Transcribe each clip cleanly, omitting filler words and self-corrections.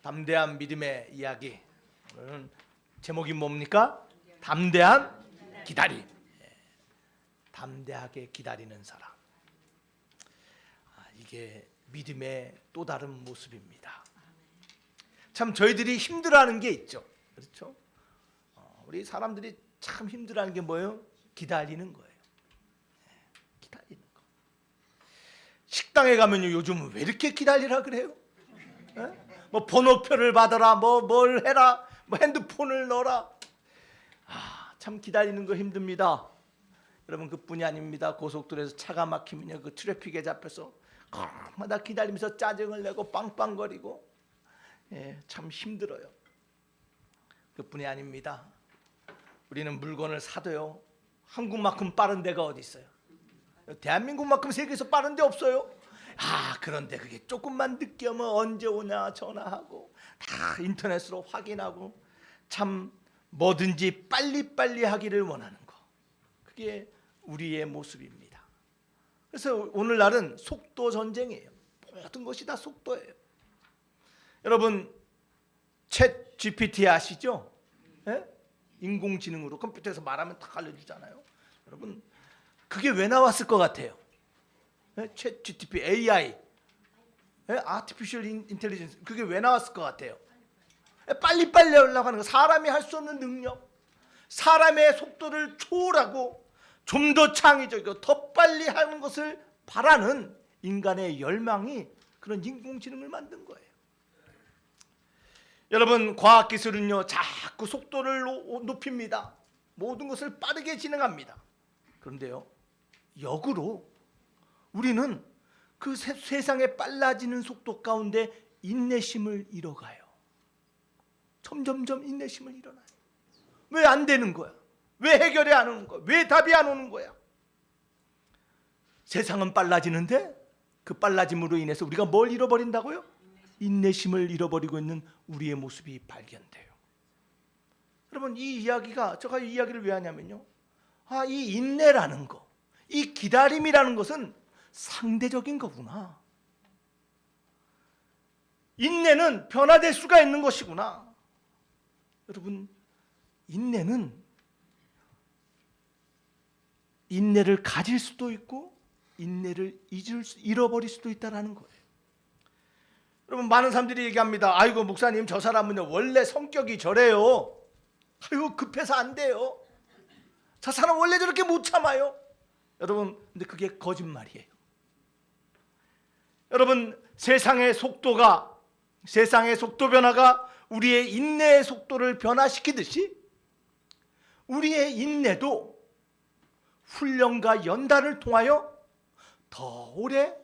담대한 믿음의 이야기. 오늘은 제목이 뭡니까? 담대한 기다림. 담대하게 기다리는 사람. 이게 믿음의 또 다른 모습입니다. 참 저희들이 힘들어하는 게 있죠. 그렇죠? 우리 사람들이 참 힘들어하는 게 뭐예요? 기다리는 거예요. 기다리는 거. 식당에 가면요, 요즘은 왜 이렇게 기다리라 그래요? 뭐 번호표를 받아라, 뭘 해라, 뭐 핸드폰을 넣어라. 참 기다리는 거 힘듭니다. 여러분, 그뿐이 아닙니다. 고속도로에서 차가 막히면요, 그 트래픽에 잡혀서 마다 기다리면서 짜증을 내고 빵빵거리고, 참 힘들어요. 그뿐이 아닙니다. 우리는 물건을 사도요, 한국만큼 빠른 데가 어디 있어요? 대한민국만큼 세계에서 빠른 데 없어요. 그런데 그게 조금만 늦게 오면 언제 오냐 전화하고 다 인터넷으로 확인하고, 참 뭐든지 빨리빨리 하기를 원하는 거, 그게 우리의 모습입니다. 그래서 오늘날은 속도 전쟁이에요. 모든 것이 다 속도예요. 여러분, 챗 GPT 아시죠? 인공지능으로 컴퓨터에서 말하면 다 알려주잖아요. 여러분, 그게 왜 나왔을 것 같아요? 챗 GPT, AI, Artificial Intelligence, 그게 왜 나왔을 것 같아요? 빨리빨리 하려고 하는 거, 사람이 할 수 없는 능력, 사람의 속도를 초월하고 좀 더 창의적이고 더 빨리 하는 것을 바라는 인간의 열망이 그런 인공지능을 만든 거예요. 여러분, 과학기술은요, 자꾸 속도를 높입니다. 모든 것을 빠르게 진행합니다. 그런데요, 역으로 우리는 그 세상에 빨라지는 속도 가운데 인내심을 잃어가요. 점점점 인내심을 잃어나요. 왜 안 되는 거야? 왜 해결이 안 오는 거야? 왜 답이 안 오는 거야? 세상은 빨라지는데 그 빨라짐으로 인해서 우리가 뭘 잃어버린다고요? 인내심을 잃어버리고 있는 우리의 모습이 발견돼요. 여러분, 제가 이 이야기를 왜 하냐면요, 이 인내라는 거, 이 기다림이라는 것은 상대적인 거구나. 인내는 변화될 수가 있는 것이구나. 여러분, 인내를 가질 수도 있고 인내를 잃어버릴 수도 있다는 거예요. 여러분, 많은 사람들이 얘기합니다. 아이고, 목사님, 저 사람은 원래 성격이 저래요. 아이고, 급해서 안 돼요. 저 사람 원래 저렇게 못 참아요. 여러분, 근데 그게 거짓말이에요. 여러분, 세상의 속도 변화가 우리의 인내의 속도를 변화시키듯이 우리의 인내도 훈련과 연단을 통하여 더 오래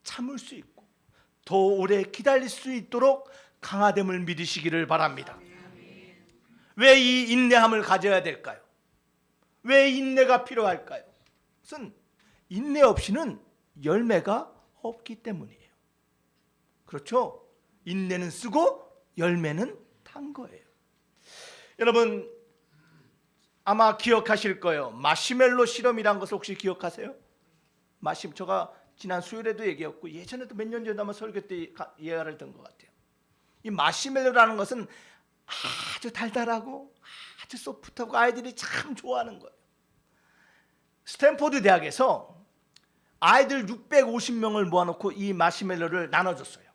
참을 수 있고 더 오래 기다릴 수 있도록 강화됨을 믿으시기를 바랍니다. 왜 이 인내함을 가져야 될까요? 왜 인내가 필요할까요? 그것은 인내 없이는 열매가 없기 때문이에요. 그렇죠? 인내는 쓰고 열매는 탄 거예요. 여러분, 아마 기억하실 거예요. 마시멜로 실험이란 것을 혹시 기억하세요? 제가 지난 수요일에도 얘기했고 예전에도 몇 년 전에 아마 설교 때 예화를 든 것 같아요. 이 마시멜로라는 것은 아주 달달하고 아주 소프트하고 아이들이 참 좋아하는 거예요. 스탠포드 대학에서 아이들 650명을 모아놓고 이 마시멜로를 나눠줬어요.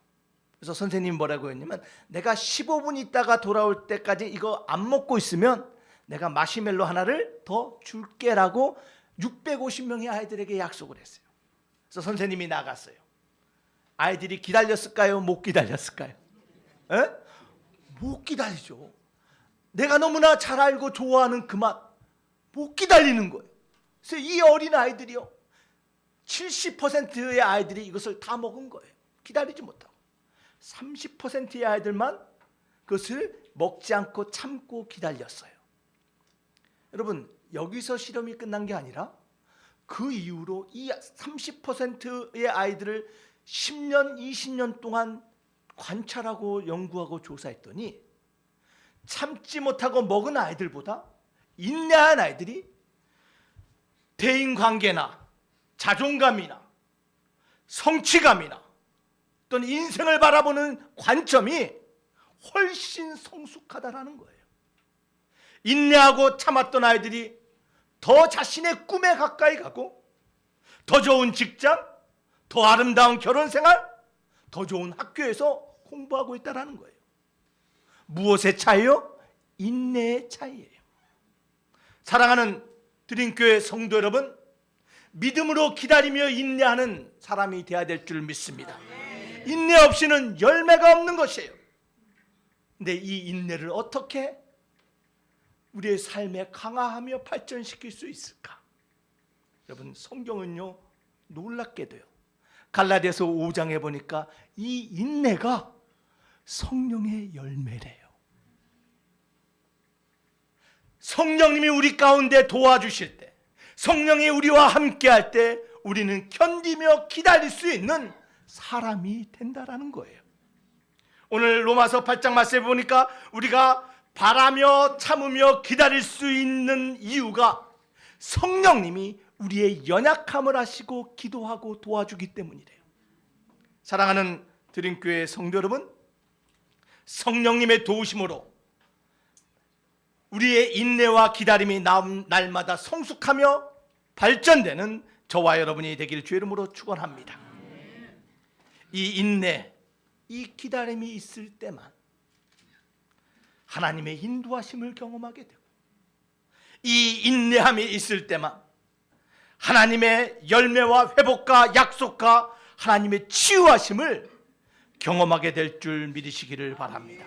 그래서 선생님이 뭐라고 했냐면, 내가 15분 있다가 돌아올 때까지 이거 안 먹고 있으면 내가 마시멜로 하나를 더 줄게라고 650명의 아이들에게 약속을 했어요. 그래서 선생님이 나갔어요. 아이들이 기다렸을까요? 못 기다렸을까요? 못 기다리죠. 내가 너무나 잘 알고 좋아하는 그 맛, 못 기다리는 거예요. 그래서 이 어린 아이들이요, 70%의 아이들이 이것을 다 먹은 거예요. 기다리지 못하고 30%의 아이들만 그것을 먹지 않고 참고 기다렸어요. 여러분, 여기서 실험이 끝난 게 아니라 그 이후로 이 30%의 아이들을 10년, 20년 동안 관찰하고 연구하고 조사했더니 참지 못하고 먹은 아이들보다 인내한 아이들이 대인관계나 자존감이나 성취감이나 또는 인생을 바라보는 관점이 훨씬 성숙하다라는 거예요. 인내하고 참았던 아이들이 더 자신의 꿈에 가까이 가고 더 좋은 직장, 더 아름다운 결혼 생활, 더 좋은 학교에서 공부하고 있다는 거예요. 무엇의 차이요? 인내의 차이예요. 사랑하는 드림교회 성도 여러분, 믿음으로 기다리며 인내하는 사람이 되어야 될 줄 믿습니다. 인내 없이는 열매가 없는 것이에요. 근데 이 인내를 어떻게 우리의 삶에 강화하며 발전시킬 수 있을까? 여러분, 성경은요 놀랍게도요 갈라디아서 5장에 보니까 이 인내가 성령의 열매래요. 성령님이 우리 가운데 도와주실 때, 성령이 우리와 함께할 때 우리는 견디며 기다릴 수 있는 사람이 된다라는 거예요. 오늘 로마서 8장 말씀에 보니까 우리가 바라며 참으며 기다릴 수 있는 이유가 성령님이 우리의 연약함을 아시고 기도하고 도와주기 때문이래요. 사랑하는 드림교회 성도 여러분, 성령님의 도우심으로 우리의 인내와 기다림이 날마다 성숙하며 발전되는 저와 여러분이 되기를 주의 이름으로 축원합니다. 이 인내, 이 기다림이 있을 때만 하나님의 인도하심을 경험하게 되고, 이 인내함이 있을 때만 하나님의 열매와 회복과 약속과 하나님의 치유하심을 경험하게 될 줄 믿으시기를 바랍니다.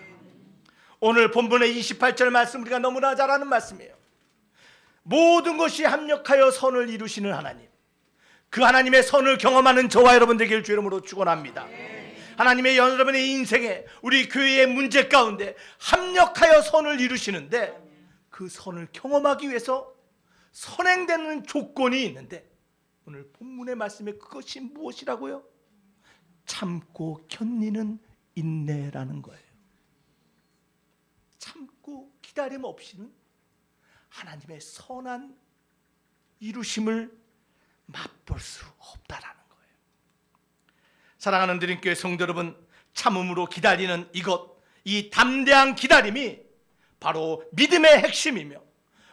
오늘 본문의 28절 말씀 우리가 너무나 잘 아는 말씀이에요. 모든 것이 합력하여 선을 이루시는 하나님, 그 하나님의 선을 경험하는 저와 여러분 되기를 주의 이름으로 축원합니다. 하나님의 여러분의 인생에, 우리 교회의 문제 가운데 합력하여 선을 이루시는데, 그 선을 경험하기 위해서 선행되는 조건이 있는데, 오늘 본문의 말씀에 그것이 무엇이라고요? 참고 견디는 인내라는 거예요. 참고 기다림 없이는 하나님의 선한 이루심을 맛볼 수 없다라는 거예요. 사랑하는 드림교회 성도 여러분, 참음으로 기다리는 이것, 이 담대한 기다림이 바로 믿음의 핵심이며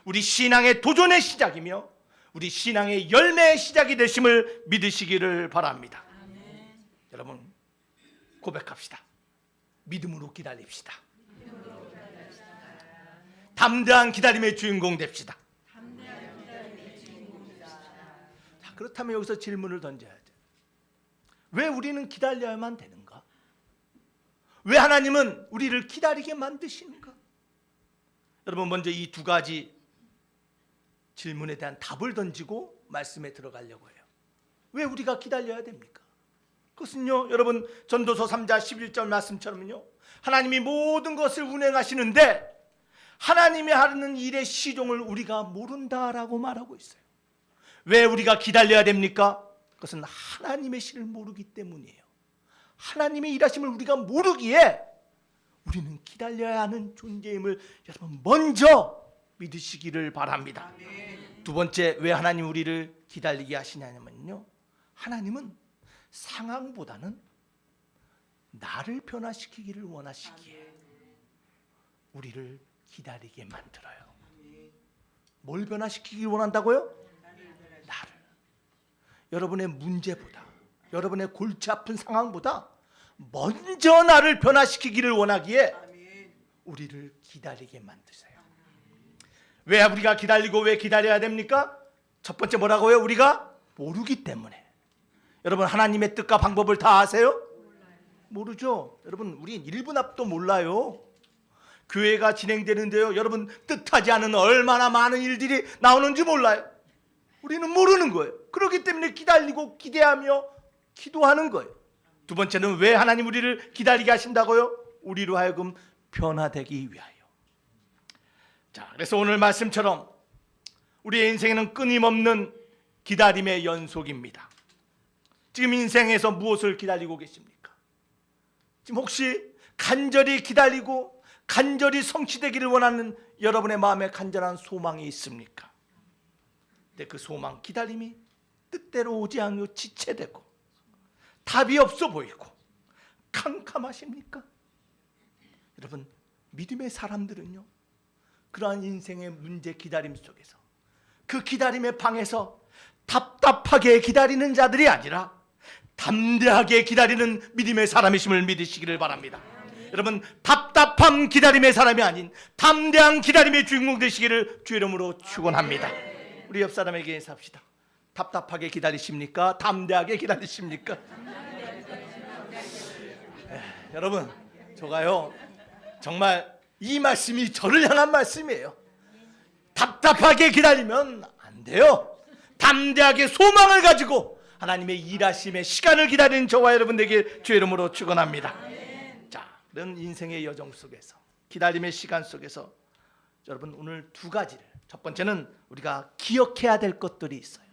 우리 신앙의 도전의 시작이며 우리 신앙의 열매의 시작이 되심을 믿으시기를 바랍니다. 여러분, 고백합시다. 믿음으로 기다립시다. 담대한 기다림의 주인공 됩시다. 자, 그렇다면 여기서 질문을 던져야 돼. 왜 우리는 기다려야만 되는가? 왜 하나님은 우리를 기다리게 만드시는가? 여러분, 먼저 이 두 가지 질문에 대한 답을 던지고 말씀에 들어가려고 해요. 왜 우리가 기다려야 됩니까? 그것은요, 여러분, 전도서 3장 11절 말씀처럼요, 하나님이 모든 것을 운행하시는데 하나님이 하는 일의 시종을 우리가 모른다라고 말하고 있어요. 왜 우리가 기다려야 됩니까? 그것은 하나님의 실을 모르기 때문이에요. 하나님의 일하심을 우리가 모르기에 우리는 기다려야 하는 존재임을 여러분 먼저 믿으시기를 바랍니다. 두 번째, 왜 하나님 우리를 기다리게 하시냐면요, 하나님은 상황보다는 나를 변화시키기를 원하시기에 우리를 기다리게 만들어요. 뭘 변화시키기 원한다고요? 나를. 여러분의 문제보다, 여러분의 골치 아픈 상황보다 먼저 나를 변화시키기를 원하기에 우리를 기다리게 만드세요. 왜 우리가 기다리고 왜 기다려야 됩니까? 첫 번째 뭐라고요? 우리가 모르기 때문에. 여러분, 하나님의 뜻과 방법을 다 아세요? 모르죠. 여러분, 우린 1분 앞도 몰라요. 교회가 진행되는데요, 여러분, 뜻하지 않은 얼마나 많은 일들이 나오는지 몰라요. 우리는 모르는 거예요. 그렇기 때문에 기다리고 기대하며 기도하는 거예요. 두 번째는 왜 하나님 우리를 기다리게 하신다고요? 우리로 하여금 변화되기 위하여. 자, 그래서 오늘 말씀처럼 우리의 인생에는 끊임없는 기다림의 연속입니다. 지금 인생에서 무엇을 기다리고 계십니까? 지금 혹시 간절히 기다리고 간절히 성취되기를 원하는 여러분의 마음에 간절한 소망이 있습니까? 근데 그 소망, 기다림이 뜻대로 오지 않고 지체되고 답이 없어 보이고 캄캄하십니까? 여러분, 믿음의 사람들은요, 그러한 인생의 문제 기다림 속에서, 그 기다림의 방에서 답답하게 기다리는 자들이 아니라 담대하게 기다리는 믿음의 사람이심을 믿으시기를 바랍니다. 여러분, 답답한 기다림의 사람이 아닌 담대한 기다림의 주인공 되시기를 주의 이름으로 축원합니다. 우리 옆 사람에게 인사합시다. 답답하게 기다리십니까? 담대하게 기다리십니까? 여러분, 저가요, 정말 이 말씀이 저를 향한 말씀이에요. 답답하게 기다리면 안 돼요. 담대하게 소망을 가지고 하나님의 일하심의 시간을 기다리는 저와 여러분 되길 주의 이름으로 축원합니다. 자, 그런 인생의 여정 속에서, 기다림의 시간 속에서 여러분, 오늘 두 가지를, 첫 번째는 우리가 기억해야 될 것들이 있어요.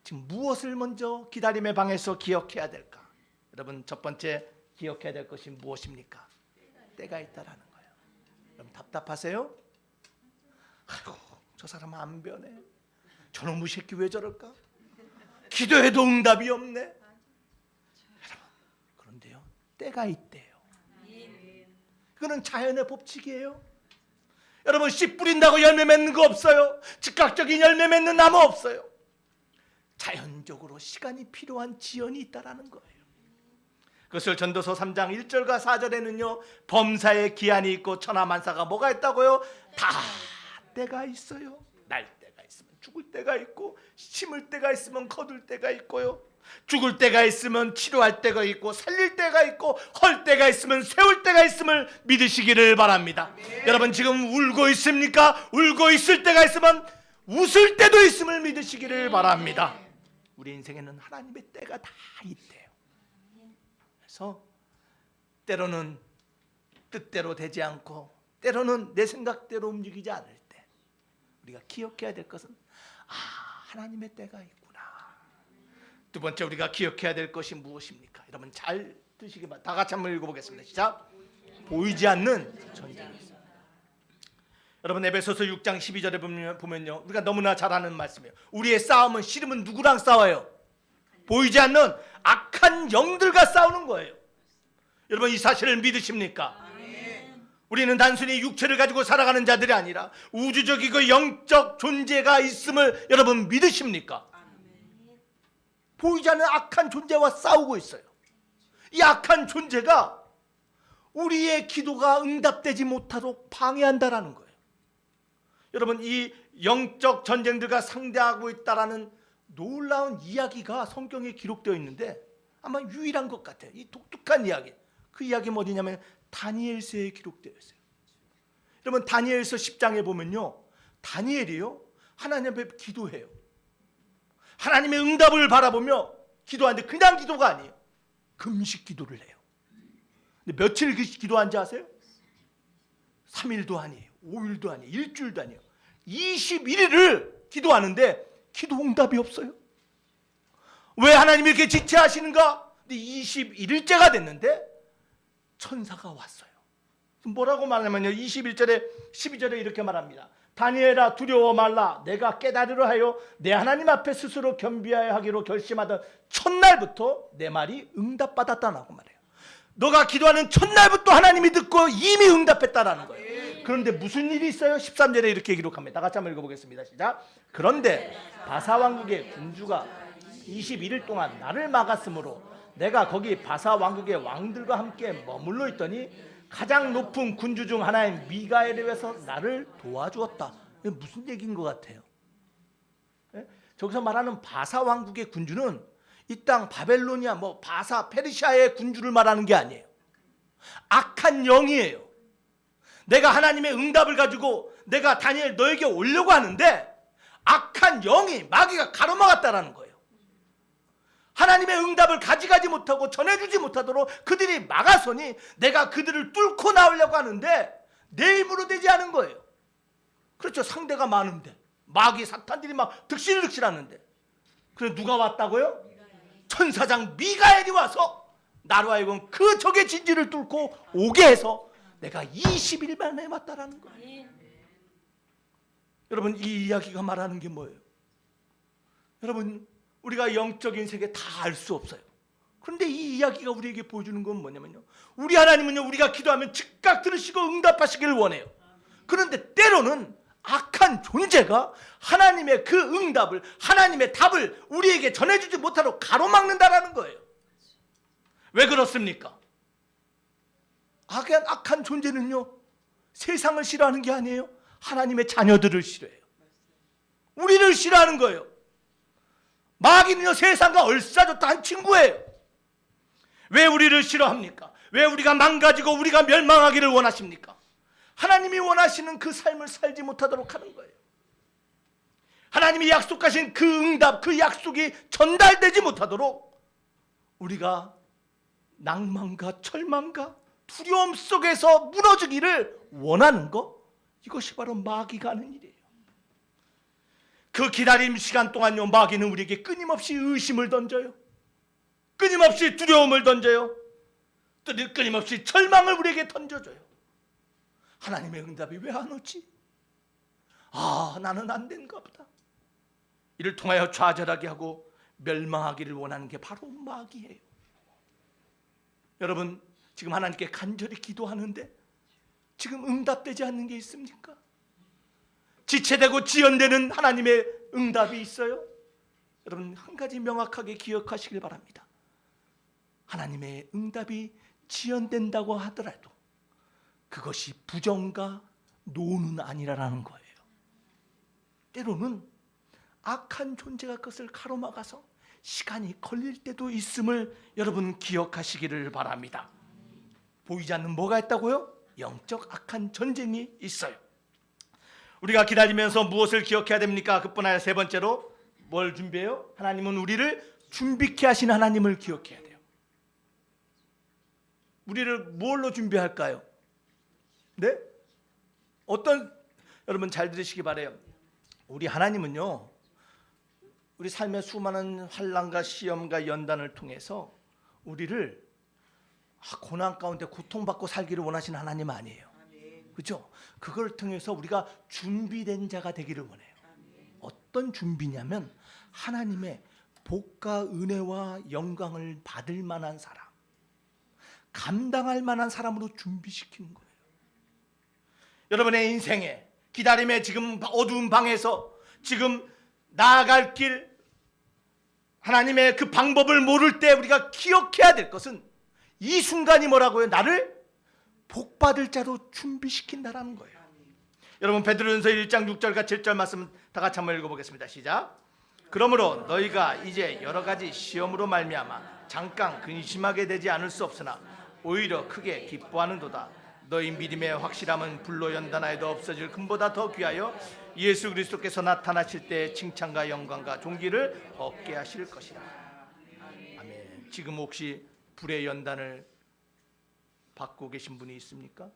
지금 무엇을 먼저 기다림의 방에서 기억해야 될까? 여러분, 첫 번째 기억해야 될 것이 무엇입니까? 때가 있다라는 거예요. 여러분, 답답하세요? 아이고, 저 사람 안 변해. 저놈의 새끼 왜 저럴까? 기도해도 응답이 없네. 여러분, 그런데요, 때가 있대요. 그거는 자연의 법칙이에요. 여러분, 씨 뿌린다고 열매 맺는 거 없어요. 즉각적인 열매 맺는 나무 없어요. 자연적으로 시간이 필요한 지연이 있다라는 거예요. 그것을 전도서 3장 1절과 4절에는요, 범사에 기한이 있고 천하만사가 뭐가 있다고요? 다 때가 있어요. 날 때가 있으면 죽을 때가 있고, 심을 때가 있으면 거둘 때가 있고요, 죽을 때가 있으면 치료할 때가 있고, 살릴 때가 있고, 헐 때가 있으면 세울 때가 있음을 믿으시기를 바랍니다. 여러분, 지금 울고 있습니까? 울고 있을 때가 있으면 웃을 때도 있음을 믿으시기를 바랍니다. 우리 인생에는 하나님의 때가 다 있대요. 그래서 때로는 뜻대로 되지 않고, 때로는 내 생각대로 움직이지 않을 때 우리가 기억해야 될 것은, 하나님의 때가 있구나. 두 번째, 우리가 기억해야 될 것이 무엇입니까? 여러분, 잘 드시기 바랍니다. 다 같이 한번 읽어보겠습니다. 시작. 보이지 않는 전쟁이 있습니다. 여러분, 에베소서 6장 12절에 보면요, 우리가 너무나 잘 아는 말씀이에요. 우리의 싸움은 씨름은 누구랑 싸워요? 보이지 않는 악한 영들과 싸우는 거예요. 여러분, 이 사실을 믿으십니까? 우리는 단순히 육체를 가지고 살아가는 자들이 아니라 우주적이고 영적 존재가 있음을 여러분 믿으십니까? 보이지 않는 악한 존재와 싸우고 있어요. 이 악한 존재가 우리의 기도가 응답되지 못하도록 방해한다라는 거예요. 여러분, 이 영적 전쟁들과 상대하고 있다라는 놀라운 이야기가 성경에 기록되어 있는데, 아마 유일한 것 같아요. 이 독특한 이야기. 그 이야기 어디냐면 다니엘서에 기록되어 있어요. 여러분, 다니엘서 10장에 보면요, 다니엘이요, 하나님 앞에 기도해요. 하나님의 응답을 바라보며 기도하는데, 그냥 기도가 아니에요. 금식 기도를 해요. 근데 며칠 기도한지 아세요? 3일도 아니에요, 5일도 아니에요, 일주일도 아니에요. 21일을 기도하는데 기도 응답이 없어요. 왜 하나님이 이렇게 지체하시는가? 근데 21일째가 됐는데 천사가 왔어요. 뭐라고 말하냐면요, 21절에 12절에 이렇게 말합니다. 다니엘아, 두려워 말라. 내가 깨달으려 하여 내 하나님 앞에 스스로 겸비하여 하기로 결심하던 첫날부터 내 말이 응답받았다라고 말해요. 너가 기도하는 첫날부터 하나님이 듣고 이미 응답했다라는 거예요. 그런데 무슨 일이 있어요? 13절에 이렇게 기록합니다. 다 같이 한번 읽어보겠습니다. 시작. 그런데 바사 왕국의 군주가 21일 동안 나를 막았으므로 내가 거기 바사 왕국의 왕들과 함께 머물러 있더니 가장 높은 군주 중 하나인 미가엘에 의해서 나를 도와주었다. 이게 무슨 얘기인 것 같아요? 예? 저기서 말하는 바사 왕국의 군주는 이 땅 바벨로니아, 바사, 페르시아의 군주를 말하는 게 아니에요. 악한 영이에요. 내가 하나님의 응답을 가지고 내가 다니엘 너에게 오려고 하는데 악한 영이, 마귀가 가로막았다라는 거예요. 하나님의 응답을 가져가지 못하고 전해주지 못하도록 그들이 막아서니 내가 그들을 뚫고 나오려고 하는데 내 힘으로 되지 않은 거예요. 그렇죠. 상대가 많은데, 마귀 사탄들이 막 득실득실하는데, 그래 누가 왔다고요? 천사장 미가엘이 와서 나로 하여금 그 적의 진지를 뚫고 오게 해서 내가 20일 만에 왔다라는 거예요. 여러분, 이 이야기가 말하는 게 뭐예요? 여러분, 우리가 영적인 세계 다 알 수 없어요. 그런데 이 이야기가 우리에게 보여주는 건 뭐냐면요, 우리 하나님은요, 우리가 기도하면 즉각 들으시고 응답하시기를 원해요. 그런데 때로는 악한 존재가 하나님의 그 응답을, 하나님의 답을 우리에게 전해주지 못하도록 가로막는다라는 거예요. 왜 그렇습니까? 악한 존재는요, 세상을 싫어하는 게 아니에요. 하나님의 자녀들을 싫어해요. 우리를 싫어하는 거예요. 마귀는요, 세상과 얼싸좋다 한 친구예요. 왜 우리를 싫어합니까? 왜 우리가 망가지고 우리가 멸망하기를 원하십니까? 하나님이 원하시는 그 삶을 살지 못하도록 하는 거예요. 하나님이 약속하신 그 응답, 그 약속이 전달되지 못하도록 우리가 낭만과 절망과 두려움 속에서 무너지기를 원하는 것, 이것이 바로 마귀가 하는 일이에요. 그 기다림 시간 동안요, 마귀는 우리에게 끊임없이 의심을 던져요. 끊임없이 두려움을 던져요. 끊임없이 절망을 우리에게 던져줘요. 하나님의 응답이 왜 안 오지? 나는 안 된가 보다. 이를 통하여 좌절하게 하고 멸망하기를 원하는 게 바로 마귀예요. 여러분, 지금 하나님께 간절히 기도하는데 지금 응답되지 않는 게 있습니까? 지체되고 지연되는 하나님의 응답이 있어요? 여러분, 한 가지 명확하게 기억하시길 바랍니다. 하나님의 응답이 지연된다고 하더라도 그것이 부정과 노는 아니라는 거예요. 때로는 악한 존재가 그것을 가로막아서 시간이 걸릴 때도 있음을 여러분 기억하시기를 바랍니다. 보이지 않는 뭐가 있다고요? 영적 악한 전쟁이 있어요. 우리가 기다리면서 무엇을 기억해야 됩니까? 그뿐 아니라 세 번째로 뭘 준비해요? 하나님은 우리를 준비케 하신 하나님을 기억해야 돼요. 우리를 뭘로 준비할까요? 네? 여러분 잘 들으시기 바라요. 우리 하나님은요, 우리 삶의 수많은 환난과 시험과 연단을 통해서 우리를 고난 가운데 고통받고 살기를 원하시는 하나님 아니에요. 그렇죠? 그걸 통해서 우리가 준비된 자가 되기를 원해요. 어떤 준비냐면 하나님의 복과 은혜와 영광을 받을 만한 사람, 감당할 만한 사람으로 준비시키는 거예요. 여러분의 인생에 기다림의 지금 어두운 방에서 지금 나아갈 길, 하나님의 그 방법을 모를 때 우리가 기억해야 될 것은 이 순간이 뭐라고요? 나를 복받을 자로 준비시킨다라는 거예요. 여러분, 베드로전서 1장 6절과 7절 말씀 다 같이 한번 읽어보겠습니다. 시작. 그러므로 너희가 이제 여러 가지 시험으로 말미암아 잠깐 근심하게 되지 않을 수 없으나 오히려 크게 기뻐하는도다. 너희 믿음의 확실함은 불로 연단하여도 없어질 금보다 더 귀하여 예수 그리스도께서 나타나실 때 칭찬과 영광과 존귀를 얻게 하실 것이라. 아멘. 지금 혹시 불의 연단을 받고 계신 분이 있습니까?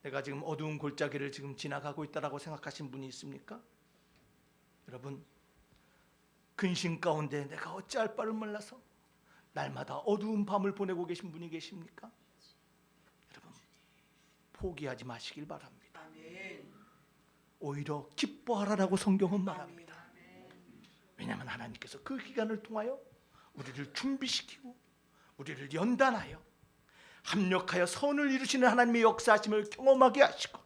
내가 지금 어두운 골짜기를 지금 지나가고 있다라고 생각하신 분이 있습니까? 여러분, 근심 가운데 내가 어찌할 바를 몰라서 날마다 어두운 밤을 보내고 계신 분이 계십니까? 여러분, 포기하지 마시길 바랍니다. 오히려 기뻐하라라고 성경은 말합니다. 왜냐하면 하나님께서 그 기간을 통하여 우리를 준비시키고 우리를 연단하여 합력하여 선을 이루시는 하나님의 역사하심을 경험하게 하시고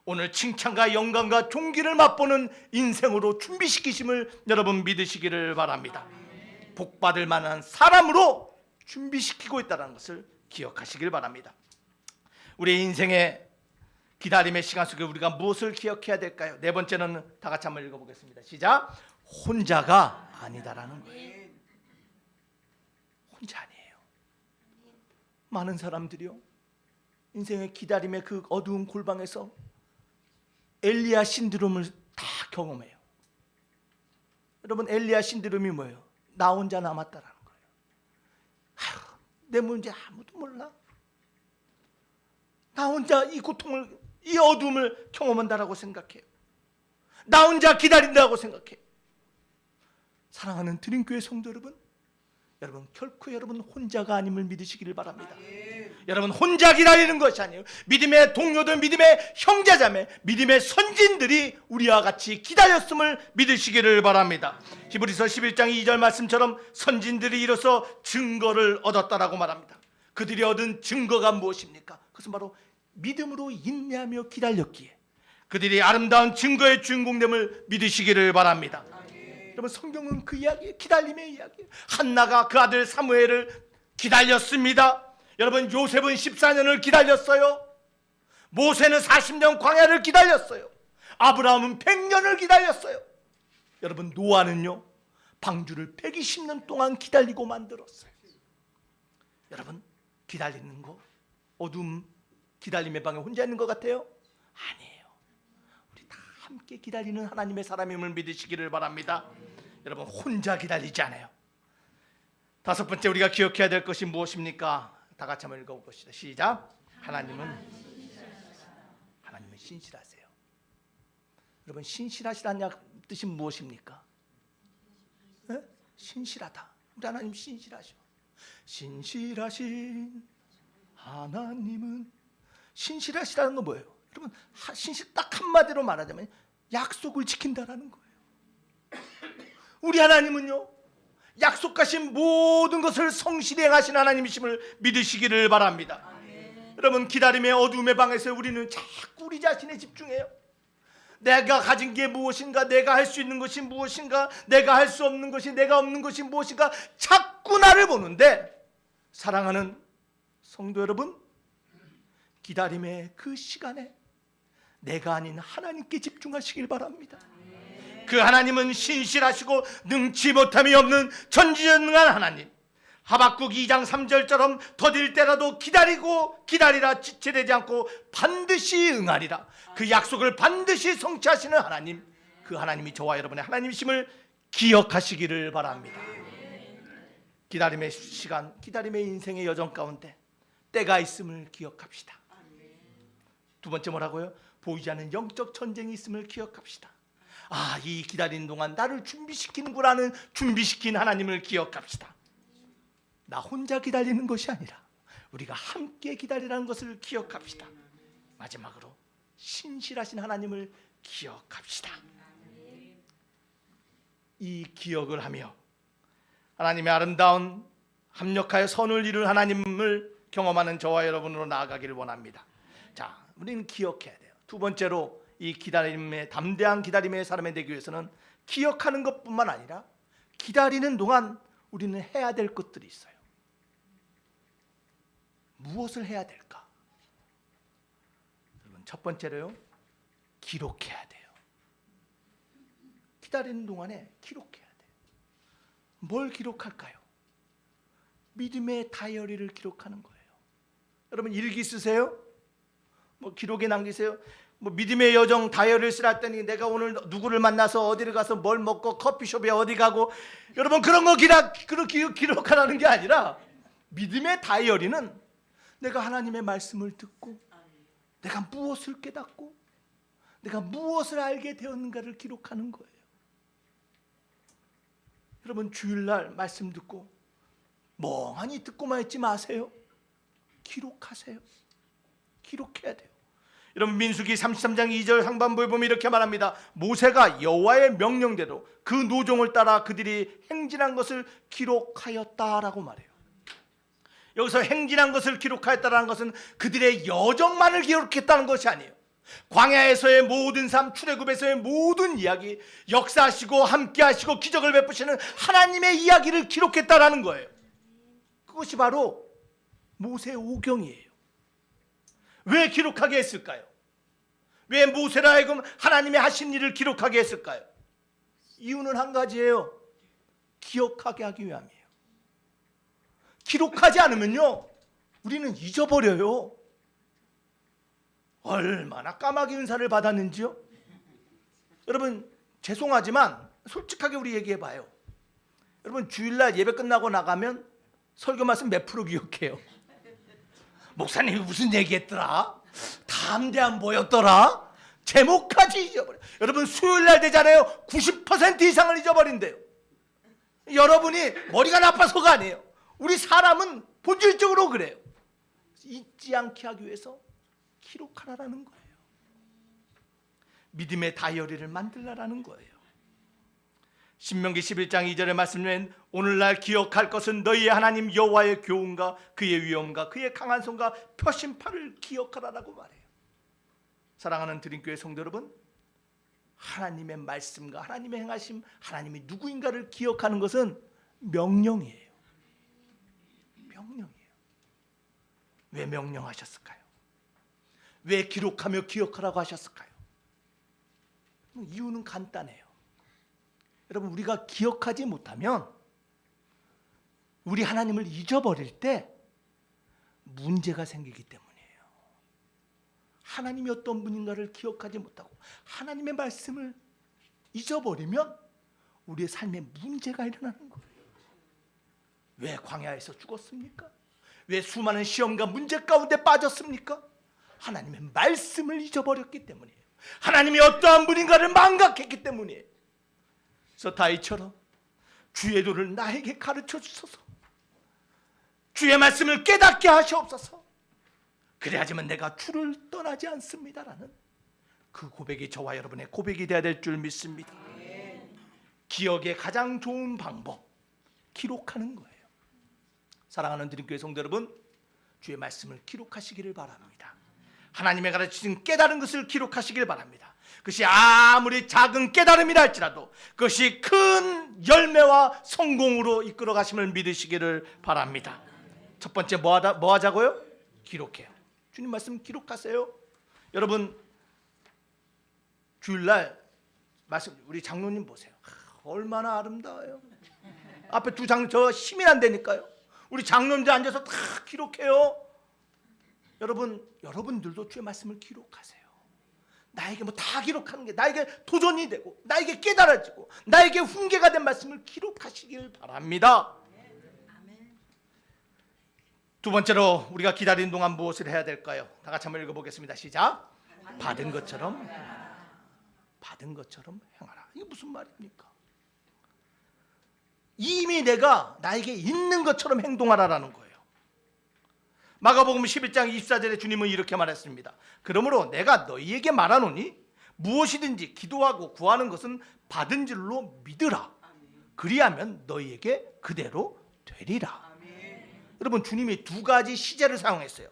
오늘 칭찬과 영광과 존귀를 맛보는 인생으로 준비시키심을 여러분 믿으시기를 바랍니다. 복받을 만한 사람으로 준비시키고 있다는 것을 기억하시길 바랍니다. 우리 인생의 기다림의 시간 속에 우리가 무엇을 기억해야 될까요? 네 번째는 다 같이 한번 읽어보겠습니다. 시작. 혼자가 아니다라는 거예요. 혼자 아니에요. 많은 사람들이요, 인생의 기다림의 그 어두운 골방에서 엘리야 신드롬을 다 경험해요. 여러분, 엘리야 신드롬이 뭐예요? 나 혼자 남았다라는 거예요. 내 문제 아무도 몰라. 나 혼자 이 고통을, 이 어둠을 경험한다라고 생각해요. 나 혼자 기다린다고 생각해요. 사랑하는 드림교회 성도 여러분, 결코 여러분 혼자가 아님을 믿으시기를 바랍니다. 여러분, 혼자 기다리는 것이 아니에요. 믿음의 동료들, 믿음의 형제자매, 믿음의 선진들이 우리와 같이 기다렸음을 믿으시기를 바랍니다. 히브리서 11장 2절 말씀처럼 선진들이 이로써 증거를 얻었다라고 말합니다. 그들이 얻은 증거가 무엇입니까? 그것은 바로 믿음으로 인내하며 기다렸기에 그들이 아름다운 증거의 주인공됨을 믿으시기를 바랍니다. 여러분, 성경은 그 이야기예요. 기다림의 이야기예요. 한나가 그 아들 사무엘을 기다렸습니다. 여러분, 요셉은 14년을 기다렸어요. 모세는 40년 광야를 기다렸어요. 아브라함은 100년을 기다렸어요. 여러분, 노아는요 방주를 120년 동안 기다리고 만들었어요. 여러분, 기다리는 거 어둠 기다림의 방에 혼자 있는 것 같아요? 아니에요. 우리 다 함께 기다리는 하나님의 사람임을 믿으시기를 바랍니다. 여러분, 혼자 기다리지 않아요. 다섯 번째 우리가 기억해야 될 것이 무엇입니까? 다 같이 한번 읽어봅시다. 시작. 하나님은 신실하세요. 여러분, 신실하시다는 뜻이 무엇입니까? 네? 신실하다. 우리 하나님 신실하셔. 신실하신 하나님은, 신실하시다는 건 뭐예요? 여러분, 신실 딱 한마디로 말하자면 약속을 지킨다라는 거예요. 우리 하나님은요 약속하신 모든 것을 성실히 행하신 하나님이심을 믿으시기를 바랍니다. 여러분, 기다림의 어둠의 방에서 우리는 자꾸 우리 자신에 집중해요. 내가 가진 게 무엇인가, 내가 할 수 있는 것이 무엇인가, 내가 할 수 없는 것이, 내가 없는 것이 무엇인가, 자꾸 나를 보는데, 사랑하는 성도 여러분, 기다림의 그 시간에 내가 아닌 하나님께 집중하시길 바랍니다. 그 하나님은 신실하시고 능치 못함이 없는 전지전능한 하나님. 하박국 2장 3절처럼 더딜 때라도 기다리고 기다리라 지체되지 않고 반드시 응하리라. 그 약속을 반드시 성취하시는 하나님, 그 하나님이 저와 여러분의 하나님이심을 기억하시기를 바랍니다. 기다림의 시간, 기다림의 인생의 여정 가운데 때가 있음을 기억합시다. 두 번째 뭐라고요? 보이지 않는 영적 전쟁이 있음을 기억합시다. 아, 이 기다리는 동안 나를 준비시키는구나는 준비시킨 하나님을 기억합시다. 나 혼자 기다리는 것이 아니라 우리가 함께 기다리라는 것을 기억합시다. 마지막으로 신실하신 하나님을 기억합시다. 이 기억을 하며 하나님의 아름다운 합력하여 선을 이룰 하나님을 경험하는 저와 여러분으로 나아가기를 원합니다. 자, 우리는 기억해야 돼요. 두 번째로 이 기다림의, 담대한 기다림의 사람이 되기 위해서는 기억하는 것뿐만 아니라 기다리는 동안 우리는 해야 될 것들이 있어요. 무엇을 해야 될까? 여러분, 첫 번째로요, 기록해야 돼요. 기다리는 동안에 기록해야 돼요. 뭘 기록할까요? 믿음의 다이어리를 기록하는 거예요. 여러분, 일기 쓰세요? 뭐 기록에 남기세요? 뭐 믿음의 여정 다이어리를 쓰라 했더니 내가 오늘 누구를 만나서 어디를 가서 뭘 먹고 커피숍에 어디 가고, 여러분 그런 거 기록하라는 게 아니라, 믿음의 다이어리는 내가 하나님의 말씀을 듣고 내가 무엇을 깨닫고 내가 무엇을 알게 되었는가를 기록하는 거예요. 여러분, 주일날 말씀 듣고 멍하니 듣고만 있지 마세요. 기록하세요. 기록해야 돼요. 여러분, 민수기 33장 2절 상반부에 보면 이렇게 말합니다. 모세가 여호와의 명령대로 그 노종을 따라 그들이 행진한 것을 기록하였다라고 말해요. 여기서 행진한 것을 기록하였다라는 것은 그들의 여정만을 기록했다는 것이 아니에요. 광야에서의 모든 삶, 출애굽에서의 모든 이야기, 역사하시고 함께하시고 기적을 베푸시는 하나님의 이야기를 기록했다라는 거예요. 그것이 바로 모세 오경이에요. 왜 기록하게 했을까요? 왜 모세로 하여금 하나님의 하신 일을 기록하게 했을까요? 이유는 한 가지예요. 기억하게 하기 위함이에요. 기록하지 않으면요, 우리는 잊어버려요. 얼마나 까마귀 은사를 받았는지요? 여러분, 죄송하지만 솔직하게 우리 얘기해봐요. 여러분, 주일날 예배 끝나고 나가면 설교 말씀 몇 프로 기억해요? 목사님이 무슨 얘기했더라? 담대한 뭐였더라? 제목까지 잊어버려. 여러분, 수요일날 되잖아요. 90% 이상을 잊어버린대요. 여러분이 머리가 나빠서가 아니에요. 우리 사람은 본질적으로 그래요. 잊지 않게 하기 위해서 기록하라라는 거예요. 믿음의 다이어리를 만들라라는 거예요. 신명기 11장 2절의 말씀은 오늘날 기억할 것은 너희의 하나님 여호와의 교훈과 그의 위엄과 그의 강한 손과 표심팔을 기억하라라고 말해요. 사랑하는 드림교회 성도 여러분, 하나님의 말씀과 하나님의 행하심, 하나님이 누구인가를 기억하는 것은 명령이에요. 명령이에요. 왜 명령하셨을까요? 왜 기록하며 기억하라고 하셨을까요? 이유는 간단해요. 여러분, 우리가 기억하지 못하면 우리 하나님을 잊어버릴 때 문제가 생기기 때문이에요. 하나님이 어떤 분인가를 기억하지 못하고 하나님의 말씀을 잊어버리면 우리의 삶에 문제가 일어나는 거예요. 왜 광야에서 죽었습니까? 왜 수많은 시험과 문제 가운데 빠졌습니까? 하나님의 말씀을 잊어버렸기 때문이에요. 하나님이 어떠한 분인가를 망각했기 때문이에요. 그래서 다윗처럼 주의 도를 나에게 가르쳐 주소서, 주의 말씀을 깨닫게 하시옵소서, 그래야지만 내가 주를 떠나지 않습니다라는 그 고백이 저와 여러분의 고백이 되어야 될 줄 믿습니다. 기억의 가장 좋은 방법, 기록하는 거예요. 사랑하는 드림교회 성도 여러분, 주의 말씀을 기록하시기를 바랍니다. 하나님의 가르치신 깨달은 것을 기록하시길 바랍니다. 그것이 아무리 작은 깨달음이라 할지라도 그것이 큰 열매와 성공으로 이끌어 가심을 믿으시기를 바랍니다. 첫 번째 뭐 하자고요? 기록해요. 주님 말씀 기록하세요. 여러분, 주일날 말씀, 우리 장로님 보세요. 얼마나 아름다워요. 앞에 두 장로, 저 힘이 안 되니까요. 우리 장로님들 앉아서 다 기록해요. 여러분들도 주의 말씀을 기록하세요. 나에게 뭐 다 기록하는 게 나에게 도전이 되고 나에게 깨달아지고 나에게 훈계가 된 말씀을 기록하시길 바랍니다. 두 번째로 우리가 기다리는 동안 무엇을 해야 될까요? 다 같이 한번 읽어보겠습니다. 시작. 받은 것처럼 행하라. 이게 무슨 말입니까? 이미 내가 나에게 있는 것처럼 행동하라라는 거예요. 마가복음 11장 24절에 주님은 이렇게 말했습니다. 그러므로 내가 너희에게 말하노니 무엇이든지 기도하고 구하는 것은 받은 줄로 믿으라. 그리하면 너희에게 그대로 되리라. 여러분, 주님이 두 가지 시제를 사용했어요.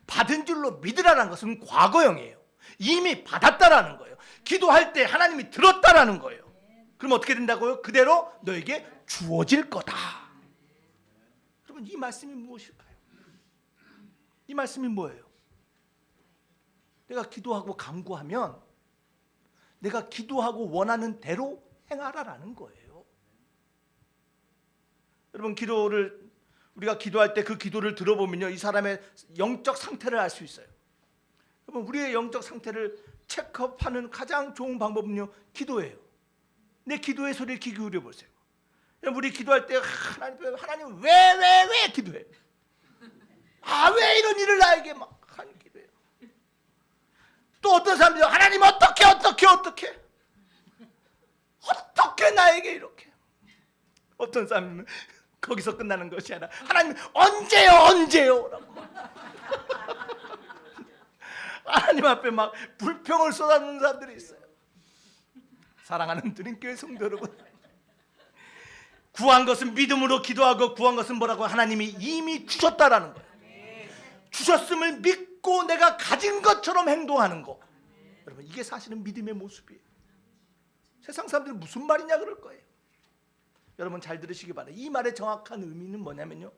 받은 줄로 믿으라는 것은 과거형이에요. 이미 받았다라는 거예요. 기도할 때 하나님이 들었다라는 거예요. 그럼 어떻게 된다고요? 그대로 너에게 주어질 거다. 여러분, 이 말씀이 무엇일까요? 이 말씀이 뭐예요? 내가 기도하고 간구하면 내가 기도하고 원하는 대로 행하라라는 거예요. 여러분, 우리가 기도할 때 그 기도를 들어보면요, 이 사람의 영적 상태를 알 수 있어요. 여러분, 우리의 영적 상태를 체크업하는 가장 좋은 방법은요, 기도예요. 내 기도의 소리를 귀 기울여 보세요. 우리 기도할 때 하나님 왜 기도해요? 왜 이런 일을 나에게 막 하는 기도해요. 또 어떤 사람들이 하나님 어떻게 나에게 이렇게. 어떤 사람은 거기서 끝나는 것이 아니라 하나님 언제요 라고 하나님 앞에 막 불평을 쏟아내는 사람들이 있어요. 사랑하는 드림교회 성도 여러분, 구한 것은 믿음으로 기도하고 구한 것은 뭐라고? 하나님이 이미 주셨다라는 거예요. 주셨음을 믿고 내가 가진 것처럼 행동하는 거. 여러분, 이게 사실은 믿음의 모습이에요. 세상 사람들이 무슨 말이냐 그럴 거예요. 여러분, 잘 들으시기 바라요. 이 말의 정확한 의미는 뭐냐면요,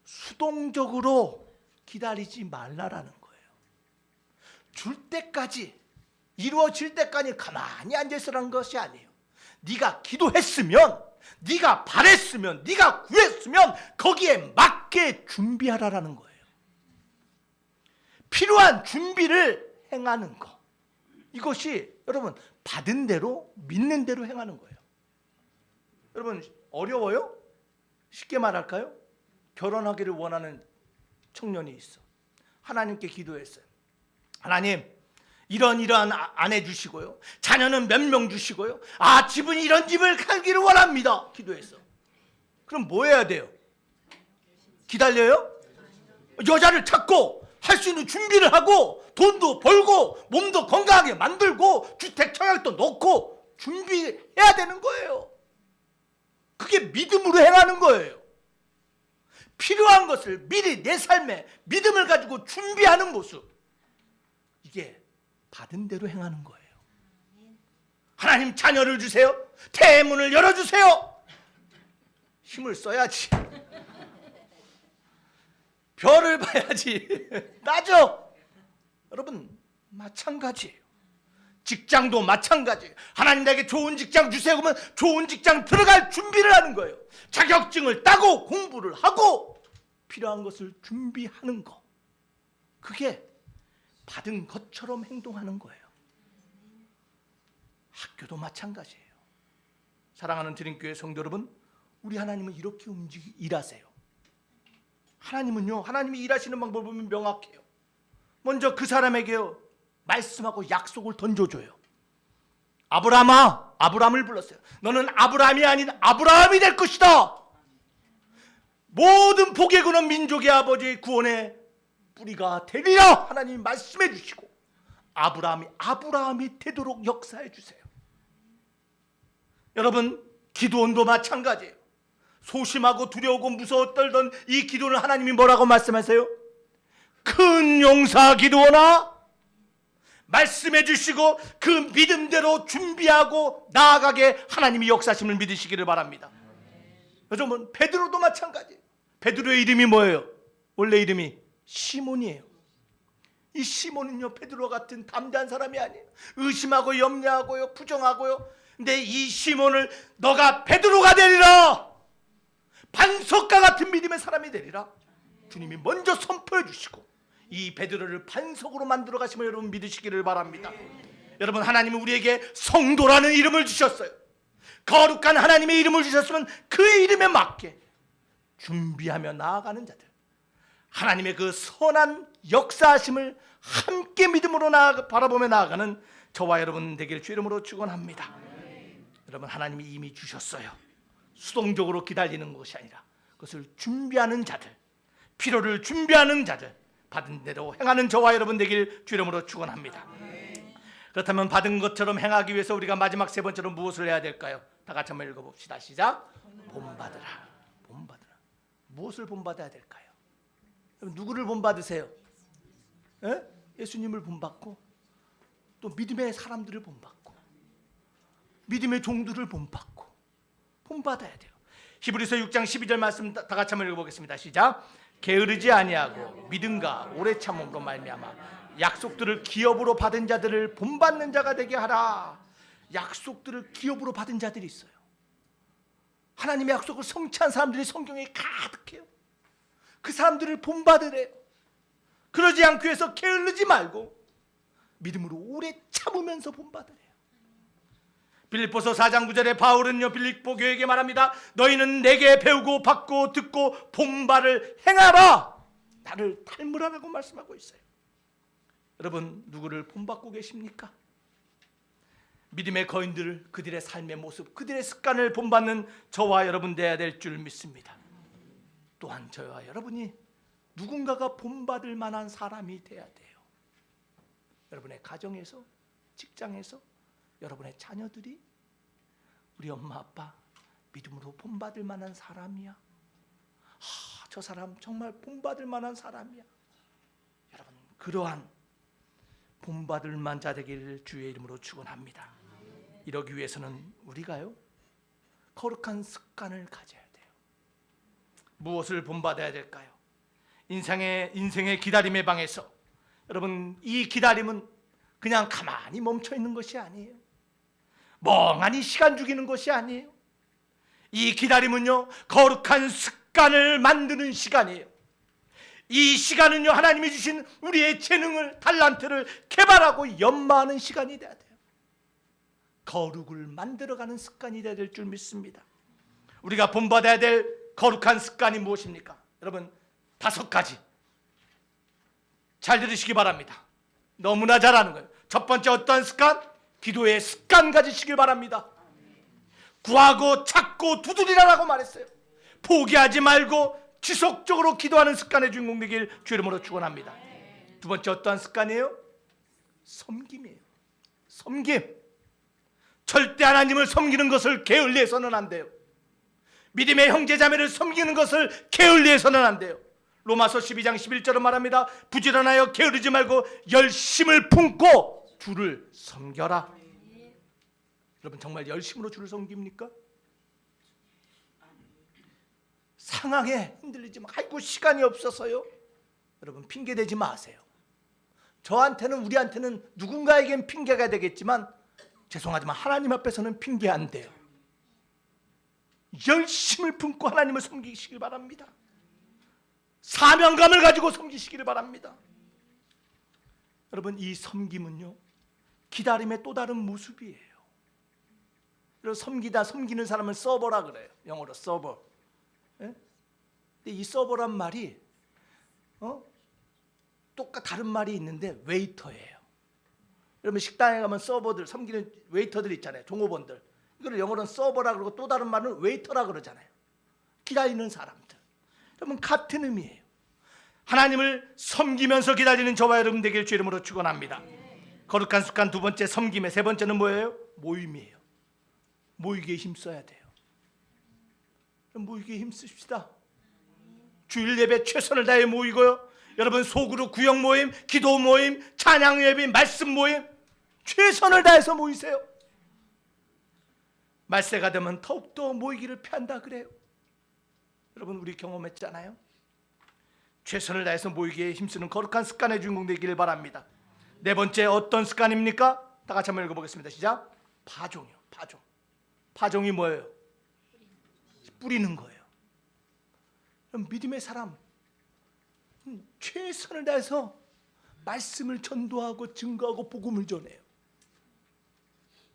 수동적으로 기다리지 말라라는 거예요. 줄 때까지, 이루어질 때까지 가만히 앉아있으라는 것이 아니에요. 네가 기도했으면, 네가 바랬으면, 네가 구했으면 거기에 맞게 준비하라라는 거예요. 필요한 준비를 행하는 거, 이것이 여러분 받은 대로 믿는 대로 행하는 거예요. 여러분, 어려워요? 쉽게 말할까요? 결혼하기를 원하는 청년이 있어. 하나님께 기도했어요. 하나님, 이러한 아내 주시고요, 자녀는 몇 명 주시고요, 집은 이런 집을 살기를 원합니다. 기도했어. 그럼 뭐 해야 돼요? 기다려요? 여자를 찾고 할 수 있는 준비를 하고 돈도 벌고 몸도 건강하게 만들고 주택 청약도 놓고 준비해야 되는 거예요. 그게 믿음으로 행하는 거예요. 필요한 것을 미리 내 삶에 믿음을 가지고 준비하는 모습, 이게 받은 대로 행하는 거예요. 하나님 자녀를 주세요. 태문을 열어주세요. 힘을 써야지. 별을 봐야지. 나죠? 여러분 마찬가지예요. 직장도 마찬가지예요. 하나님 나에게 좋은 직장 주세요. 그러면 좋은 직장 들어갈 준비를 하는 거예요. 자격증을 따고 공부를 하고 필요한 것을 준비하는 거, 그게 받은 것처럼 행동하는 거예요. 학교도 마찬가지예요. 사랑하는 드림교회 성도 여러분, 우리 하나님은 이렇게 일하세요. 하나님은요, 하나님이 일하시는 방법을 보면 명확해요. 먼저 그 사람에게요 말씀하고 약속을 던져줘요. 아브라함아, 아브라함을 불렀어요. 너는 아브라함이 아닌 아브라함이 될 것이다. 모든 복의 근원 민족의 아버지의 구원의 뿌리가 되리라. 하나님이 말씀해 주시고 아브라함이 되도록 역사해 주세요. 여러분 기도원도 마찬가지예요. 소심하고 두려우고 무서워 떨던 이 기도를 하나님이 뭐라고 말씀하세요? 큰 용사 기도원아, 말씀해 주시고 그 믿음대로 준비하고 나아가게 하나님이 역사심을 믿으시기를 바랍니다. 여러분 베드로도 마찬가지예요. 베드로의 이름이 뭐예요? 원래 이름이 시몬이에요. 이 시몬은요 베드로 같은 담대한 사람이 아니에요. 의심하고 염려하고요 부정하고요. 근데 이 시몬을 너가 베드로가 되리라, 반석과 같은 믿음의 사람이 되리라, 주님이 먼저 선포해 주시고 이 베드로를 반석으로 만들어 가심을 여러분 믿으시기를 바랍니다. 여러분 하나님은 우리에게 성도라는 이름을 주셨어요. 거룩한 하나님의 이름을 주셨으면 그의 이름에 맞게 준비하며 나아가는 자들, 하나님의 그 선한 역사하심을 함께 믿음으로 바라보며 나아가는 저와 여러분 되기를 주 이름으로 축원합니다. 여러분 하나님이 이미 주셨어요. 수동적으로 기다리는 것이 아니라 그것을 준비하는 자들, 필요를 준비하는 자들, 받은 대로 행하는 저와 여러분 되길 주 이름으로 축원합니다. 그렇다면 받은 것처럼 행하기 위해서 우리가 마지막 세 번째로 무엇을 해야 될까요? 다 같이 한번 읽어봅시다. 시작. 본받으라. 본받으라. 무엇을 본받아야 될까요? 누구를 본받으세요? 예수님을 본받고 또 믿음의 사람들을 본받고 믿음의 종들을 본받고 본받아야 돼요. 히브리서 6장 12절 말씀 다 같이 한번 읽어보겠습니다. 시작. 게으르지 아니하고 믿음과 오래 참음으로 말미암아 약속들을 기업으로 받은 자들을 본받는 자가 되게 하라. 약속들을 기업으로 받은 자들이 있어요. 하나님의 약속을 성취한 사람들이 성경에 가득해요. 그 사람들을 본받으래요. 그러지 않기 위해서 게으르지 말고 믿음으로 오래 참으면서 본받으래요. 빌립보서 4장 9절에 바울은요 빌립보 교회에게 말합니다. 너희는 내게 배우고 받고 듣고 본 바를 행하라. 나를 닮으라라고 말씀하고 있어요. 여러분 누구를 본받고 계십니까? 믿음의 거인들, 그들의 삶의 모습, 그들의 습관을 본받는 저와 여러분 되어야 될 줄 믿습니다. 또한 저와 여러분이 누군가가 본받을 만한 사람이 되어야 돼요. 여러분의 가정에서, 직장에서, 여러분의 자녀들이 우리 엄마 아빠 믿음으로 본받을 만한 사람이야. 저 사람 정말 본받을 만한 사람이야. 여러분 그러한 본받을 만한 자 되기를 주의 이름으로 축원합니다. 이러기 위해서는 우리가요 거룩한 습관을 가져야 돼요. 무엇을 본받아야 될까요? 인생의 기다림의 방에서 여러분 이 기다림은 그냥 가만히 멈춰 있는 것이 아니에요. 멍하니 시간 죽이는 것이 아니에요. 이 기다림은요 거룩한 습관을 만드는 시간이에요. 이 시간은요 하나님이 주신 우리의 재능을, 달란트를 개발하고 연마하는 시간이 돼야 돼요. 거룩을 만들어가는 습관이 돼야 될 줄 믿습니다. 우리가 본받아야 될 거룩한 습관이 무엇입니까? 여러분 5가지 잘 들으시기 바랍니다. 너무나 잘 아는 거예요. 첫 번째 어떠한 습관? 기도의 습관 가지시길 바랍니다. 구하고 찾고 두드리라라고 말했어요. 포기하지 말고 지속적으로 기도하는 습관의 주인공 되길 주 이름으로 축원합니다. 두 번째 어떠한 습관이에요? 섬김이에요. 섬김. 절대 하나님을 섬기는 것을 게을리해서는 안 돼요. 믿음의 형제자매를 섬기는 것을 게을리해서는 안 돼요. 로마서 12장 11절은 말합니다. 부지런하여 게으르지 말고 열심을 품고 주를 섬겨라. 여러분 정말 열심으로 주를 섬깁니까? 상황에 흔들리지 마. 아이고 시간이 없어서요. 여러분 핑계대지 마세요. 저한테는 우리한테는 누군가에겐 핑계가 되겠지만 죄송하지만 하나님 앞에서는 핑계 안 돼요. 열심을 품고 하나님을 섬기시길 바랍니다. 사명감을 가지고 섬기시기를 바랍니다. 여러분 이 섬김은요 기다림의 또 다른 모습이에요. 여러분 섬기는 사람은 서버라 그래요. 영어로 서버. 예? 근데 이 서버란 말이 다른 말이 있는데 웨이터예요. 여러분 식당에 가면 서버들 섬기는 웨이터들 있잖아요. 종업원들. 이거를 영어로는 서버라 그러고 또 다른 말은 웨이터라 그러잖아요. 기다리는 사람들. 여러분 같은 의미예요. 하나님을 섬기면서 기다리는 저와 여러분 되길 주 이름으로 축원합니다. 거룩한 습관 두 번째 섬김의 세 번째는 뭐예요? 모임이에요. 모이기에 힘써야 돼요. 모이기에 힘쓰십시다. 주일 예배 최선을 다해 모이고요. 여러분 소그룹 구역 모임, 기도 모임, 찬양 예배, 말씀 모임 최선을 다해서 모이세요. 말세가 되면 더욱더 모이기를 피한다 그래요. 여러분 우리 경험했잖아요. 최선을 다해서 모이기에 힘쓰는 거룩한 습관의 주인공 되기를 바랍니다. 네 번째 어떤 습관입니까? 다 같이 한번 읽어보겠습니다. 시작. 파종이요. 파종. 파종이 뭐예요? 뿌리는 거예요. 믿음의 사람 최선을 다해서 말씀을 전도하고 증거하고 복음을 전해요.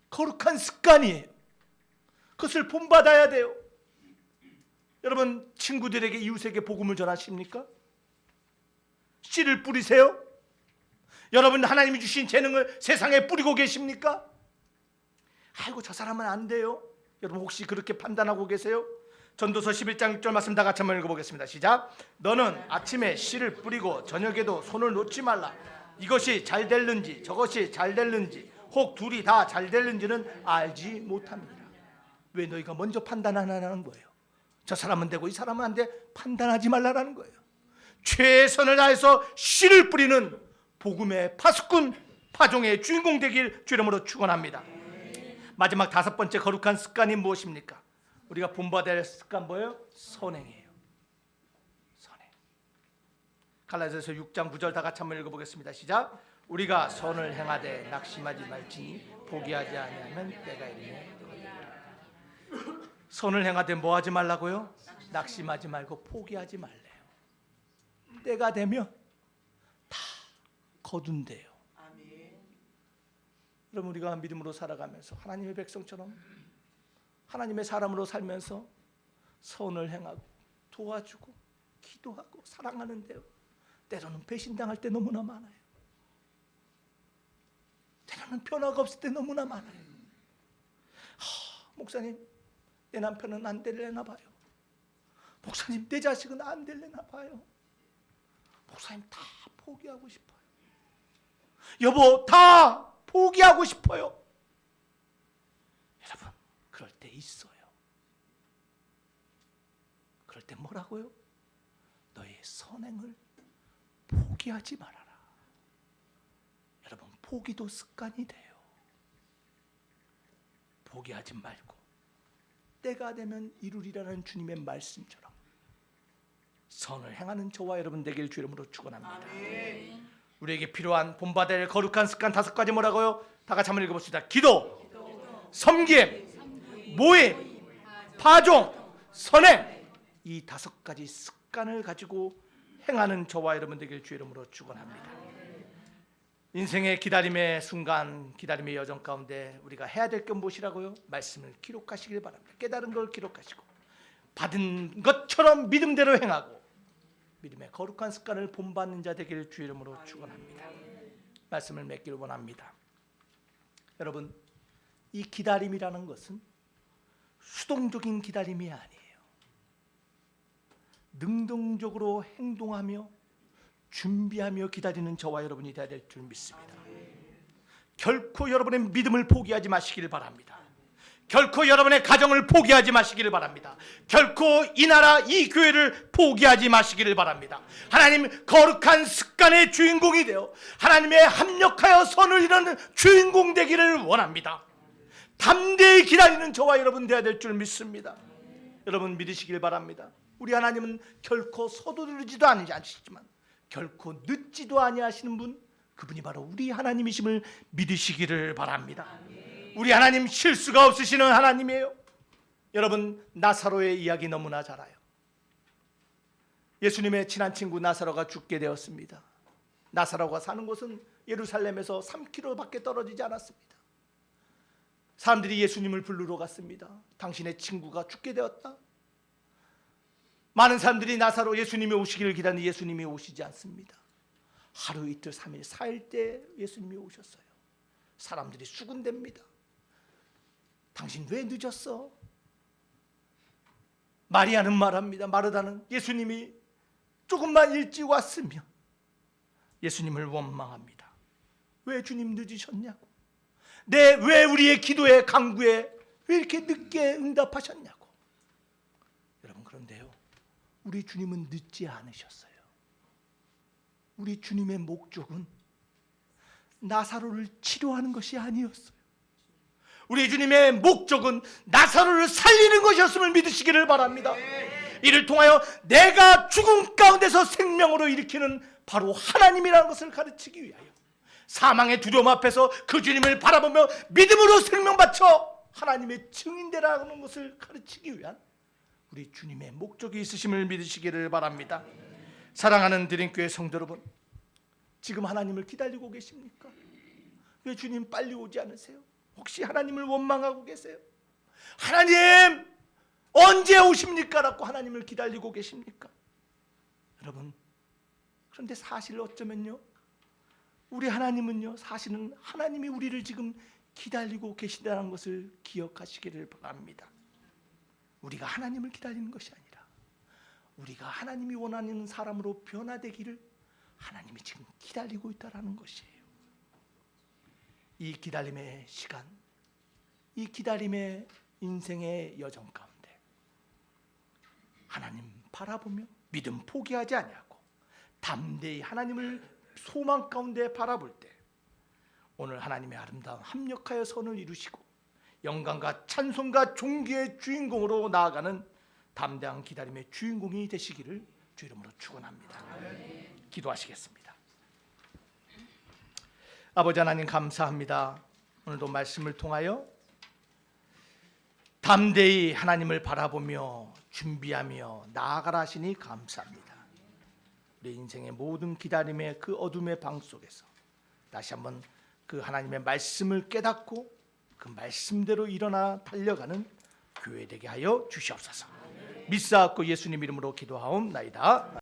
거룩한 습관이에요. 그것을 본받아야 돼요. 여러분 친구들에게 이웃에게 복음을 전하십니까? 씨를 뿌리세요? 여러분 하나님이 주신 재능을 세상에 뿌리고 계십니까? 아이고 저 사람은 안 돼요. 여러분 혹시 그렇게 판단하고 계세요? 전도서 11장 6절 말씀 다 같이 한번 읽어보겠습니다. 시작. 너는 아침에 씨를 뿌리고 저녁에도 손을 놓지 말라. 이것이 잘 될는지 저것이 잘 될는지 혹 둘이 다 잘 될는지는 알지 못합니다. 왜 너희가 먼저 판단하라는 거예요? 저 사람은 되고 이 사람은 안 돼. 판단하지 말라라는 거예요. 최선을 다해서 씨를 뿌리는 복음의 파수꾼 파종의 주인공 되길 주 이름으로 축원합니다. 마지막 다섯 번째 거룩한 습관이 무엇입니까? 우리가 본받아야 할 습관 뭐예요? 선행이에요. 선행. 갈라디아서 6장 9절 다 같이 한번 읽어보겠습니다. 시작. 우리가 선을 행하되 낙심하지 말지니 포기하지 아니하면 때가 이르매. 선을 행하되 뭐 하지 말라고요? 낙심하지 말고 포기하지 말래요. 때가 되면 다 거둔대요. 여러분 우리가 믿음으로 살아가면서 하나님의 백성처럼 하나님의 사람으로 살면서 선을 행하고 도와주고 기도하고 사랑하는데요. 때로는 배신당할 때 너무나 많아요. 때로는 변화가 없을 때 너무나 많아요. 목사님 내 남편은 안 될래나 봐요. 목사님 내 자식은 안 될래나 봐요. 목사님 다 포기하고 싶어요. 여보 다 포기하고 싶어요. 여러분 그럴 때 있어요. 그럴 때 뭐라고요? 너의 선행을 포기하지 말아라. 여러분 포기도 습관이 돼요. 포기하지 말고 때가 되면 이루리라는 주님의 말씀처럼 선을 행하는 저와 여러분 되길 주 이름으로 축원합니다. 우리에게 필요한 본받아야 할 거룩한 습관 다섯 가지 뭐라고요? 다 같이 한번 읽어봅시다. 기도, 섬김, 모임, 파종, 선행. 이 다섯 가지 습관을 가지고 행하는 저와 여러분 되길 주 이름으로 축원합니다. 인생의 기다림의 순간, 기다림의 여정 가운데 우리가 해야 될 건 무엇이라고요? 말씀을 기록하시길 바랍니다. 깨달은 걸 기록하시고 받은 것처럼 믿음대로 행하고 믿음의 거룩한 습관을 본받는 자 되기를 주 이름으로 축원합니다. 말씀을 맺기를 원합니다. 여러분 이 기다림이라는 것은 수동적인 기다림이 아니에요. 능동적으로 행동하며 준비하며 기다리는 저와 여러분이 되어야 될 줄 믿습니다. 결코 여러분의 믿음을 포기하지 마시기를 바랍니다. 결코 여러분의 가정을 포기하지 마시기를 바랍니다. 결코 이 나라 이 교회를 포기하지 마시기를 바랍니다. 하나님 거룩한 습관의 주인공이 되어 하나님의 합력하여 선을 이루는 주인공 되기를 원합니다. 담대히 기다리는 저와 여러분 되어야 될 줄 믿습니다. 여러분 믿으시길 바랍니다. 우리 하나님은 결코 서두르지도 않으시지만 결코 늦지도 아니하시는 분, 그분이 바로 우리 하나님이심을 믿으시기를 바랍니다. 우리 하나님 실수가 없으시는 하나님이에요. 여러분 나사로의 이야기 너무나 잘 알아요. 예수님의 친한 친구 나사로가 죽게 되었습니다. 나사로가 사는 곳은 예루살렘에서 3km밖에 떨어지지 않았습니다. 사람들이 예수님을 부르러 갔습니다. 당신의 친구가 죽게 되었다. 많은 사람들이 나사로 예수님이 오시기를 기다리는 예수님이 오시지 않습니다. 하루 이틀 3일 4일 때 예수님이 오셨어요. 사람들이 수군댑니다. 당신 왜 늦었어? 마리아는 말합니다. 마르다는 예수님이 조금만 일찍 왔으면. 예수님을 원망합니다. 왜 주님 늦으셨냐고. 왜 우리의 기도에 간구에 왜 이렇게 늦게 응답하셨냐고. 여러분 그런데요, 우리 주님은 늦지 않으셨어요. 우리 주님의 목적은 나사로를 치료하는 것이 아니었어요. 우리 주님의 목적은 나사로를 살리는 것이었음을 믿으시기를 바랍니다. 이를 통하여 내가 죽음 가운데서 생명으로 일으키는 바로 하나님이라는 것을 가르치기 위하여 사망의 두려움 앞에서 그 주님을 바라보며 믿음으로 생명 바쳐 하나님의 증인되라는 것을 가르치기 위한 우리 주님의 목적이 있으심을 믿으시기를 바랍니다. 사랑하는 드림교회 성도 여러분, 지금 하나님을 기다리고 계십니까? 왜 주님 빨리 오지 않으세요? 혹시 하나님을 원망하고 계세요? 하나님 언제 오십니까? 라고 하나님을 기다리고 계십니까? 여러분, 그런데 사실 어쩌면요, 우리 하나님은요, 사실은 하나님이 우리를 지금 기다리고 계시다는 것을 기억하시기를 바랍니다. 우리가 하나님을 기다리는 것이 아니라 우리가 하나님이 원하는 사람으로 변화되기를 하나님이 지금 기다리고 있다는 것이에요. 이 기다림의 시간, 이 기다림의 인생의 여정 가운데 하나님 바라보며 믿음 포기하지 아니하고 담대히 하나님을 소망 가운데 바라볼 때 오늘 하나님의 아름다운 합력하여 선을 이루시고 영광과 찬송과 존귀의 주인공으로 나아가는 담대한 기다림의 주인공이 되시기를 주 이름으로 축원합니다. 기도하시겠습니다. 아버지 하나님 감사합니다. 오늘도 말씀을 통하여 담대히 하나님을 바라보며 준비하며 나아가라 하시니 감사합니다. 우리 인생의 모든 기다림의 그 어둠의 방 속에서 다시 한번 그 하나님의 말씀을 깨닫고 그 말씀대로 일어나 달려가는 교회 되게 하여 주시옵소서. 믿사옵고 예수님 이름으로 기도하옵나이다.